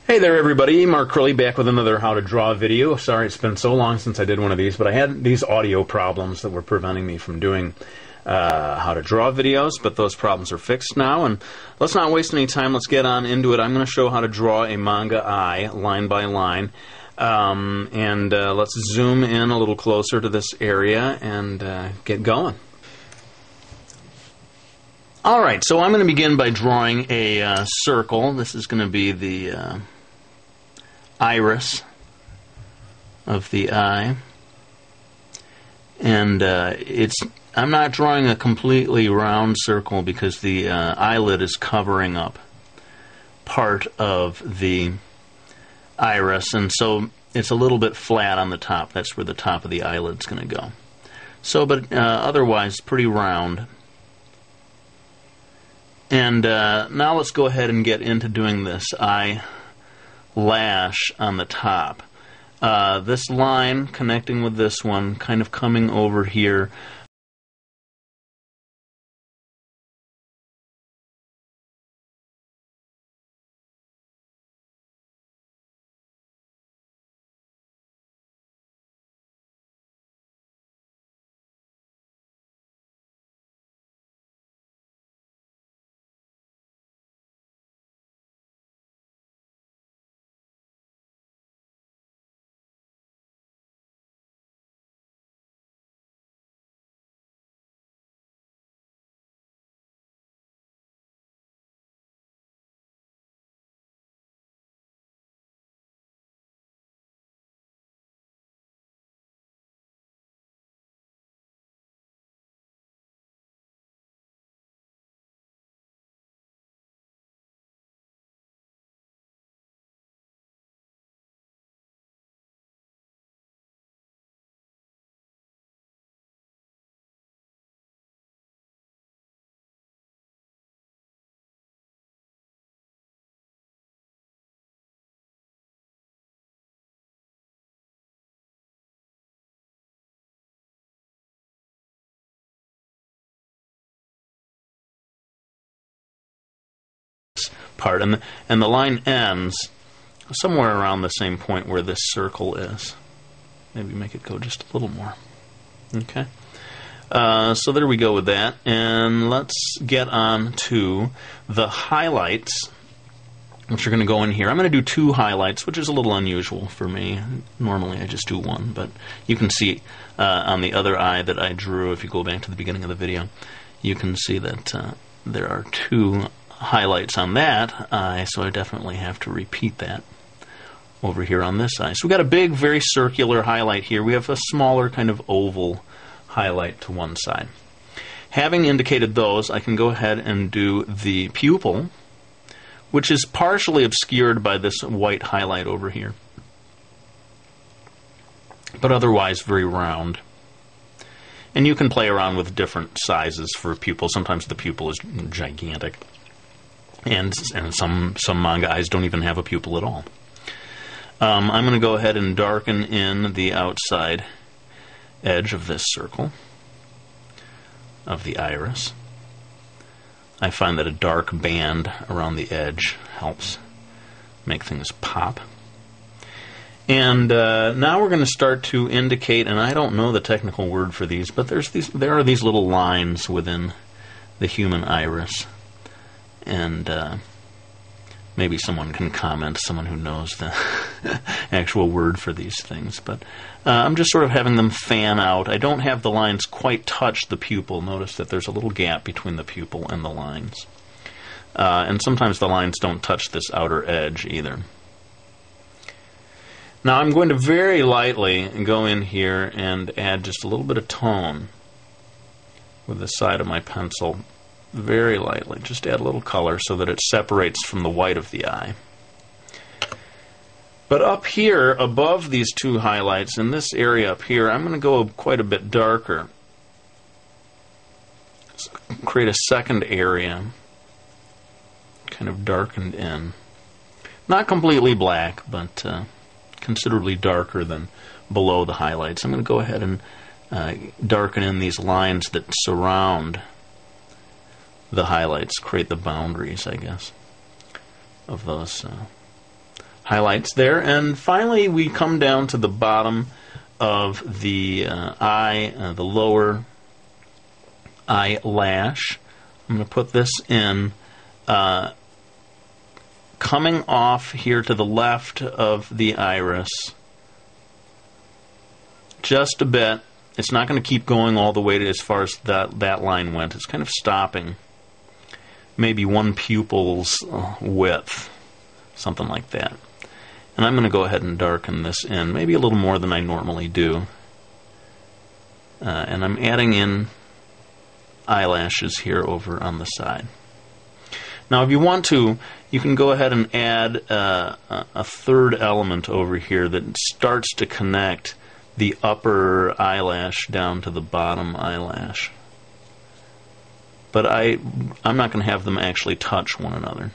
Hey there everybody, Mark Curley back with another How to Draw video. Sorry it's been so long since I did one of these, but I had these audio problems that were preventing me from doing How to Draw videos, but those problems are fixed now, and let's not waste any time, let's get on into it. I'm going to show how to draw a manga eye, line by line, and let's zoom in a little closer to this area and get going. Alright, so I'm going to begin by drawing a circle. This is going to be the iris of the eye, and I'm not drawing a completely round circle because the eyelid is covering up part of the iris, and so it's a little bit flat on the top. That's where the top of the eyelid's going to go. So, but otherwise pretty round. And now let's go ahead and get into doing this eyelash on the top. This line connecting with this one, kind of coming over here. Part and the line ends somewhere around the same point where this circle is. Maybe make it go just a little more. Okay. So there we go with that, and let's get on to the highlights, which are going to go in here. I'm going to do two highlights, which is a little unusual for me. Normally I just do one, but you can see on the other eye that I drew, if you go back to the beginning of the video, you can see that there are two highlights on that eye, so I definitely have to repeat that over here on this eye. So we've got a big, very circular highlight here. We have a smaller kind of oval highlight to one side. Having indicated those, I can go ahead and do the pupil, which is partially obscured by this white highlight over here, but otherwise very round. And you can play around with different sizes for a pupil. Sometimes the pupil is gigantic. And some manga eyes don't even have a pupil at all. I'm going to go ahead and darken in the outside edge of this circle of the iris. I find that a dark band around the edge helps make things pop. And now we're going to start to indicate, and I don't know the technical word for these, but there are these little lines within the human iris. And maybe someone can comment, someone who knows the actual word for these things. But I'm just sort of having them fan out. I don't have the lines quite touch the pupil. Notice that there's a little gap between the pupil and the lines. And sometimes the lines don't touch this outer edge either. Now I'm going to very lightly go in here and add just a little bit of tone with the side of my pencil. Very lightly, just add a little color so that it separates from the white of the eye. But up here, above these two highlights, in this area up here, I'm going to go quite a bit darker. So create a second area, kind of darkened in. Not completely black, but considerably darker than below the highlights. I'm going to go ahead and darken in these lines that surround the highlights, create the boundaries, I guess, of those highlights there. And finally, we come down to the bottom of the eye, the lower eyelash. I'm going to put this in coming off here to the left of the iris just a bit. It's not going to keep going all the way to as far as that line went. It's kind of stopping maybe one pupil's width, something like that. And I'm going to go ahead and darken this in, maybe a little more than I normally do. And I'm adding in eyelashes here over on the side. Now if you want to, you can go ahead and add a third element over here that starts to connect the upper eyelash down to the bottom eyelash. But I'm not going to have them actually touch one another.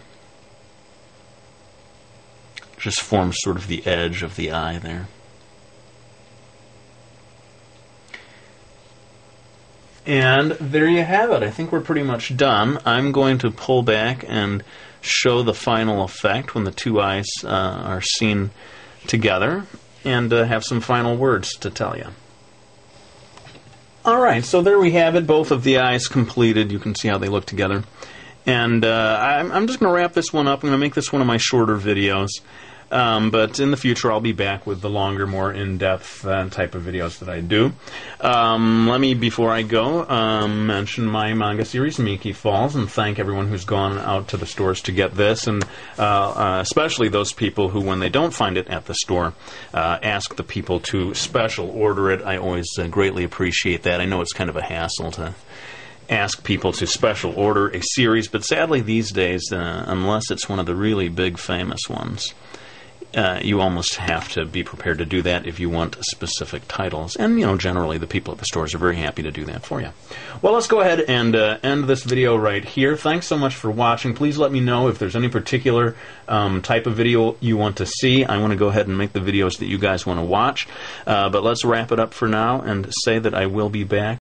Just forms sort of the edge of the eye there. And there you have it. I think we're pretty much done. I'm going to pull back and show the final effect when the two eyes are seen together, and have some final words to tell you. Alright, so there we have it, both of the eyes completed. You can see how they look together. And I'm just going to wrap this one up. I'm going to make this one of my shorter videos. But in the future, I'll be back with the longer, more in-depth type of videos that I do. Let me, before I go, mention my manga series, Miki Falls, and thank everyone who's gone out to the stores to get this, and especially those people who, when they don't find it at the store, ask the people to special order it. I always greatly appreciate that. I know it's kind of a hassle to ask people to special order a series, but sadly these days, unless it's one of the really big famous ones, you almost have to be prepared to do that if you want specific titles. And, you know, generally the people at the stores are very happy to do that for you. Well, let's go ahead and end this video right here. Thanks so much for watching. Please let me know if there's any particular type of video you want to see. I want to go ahead and make the videos that you guys want to watch. But let's wrap it up for now and say that I will be back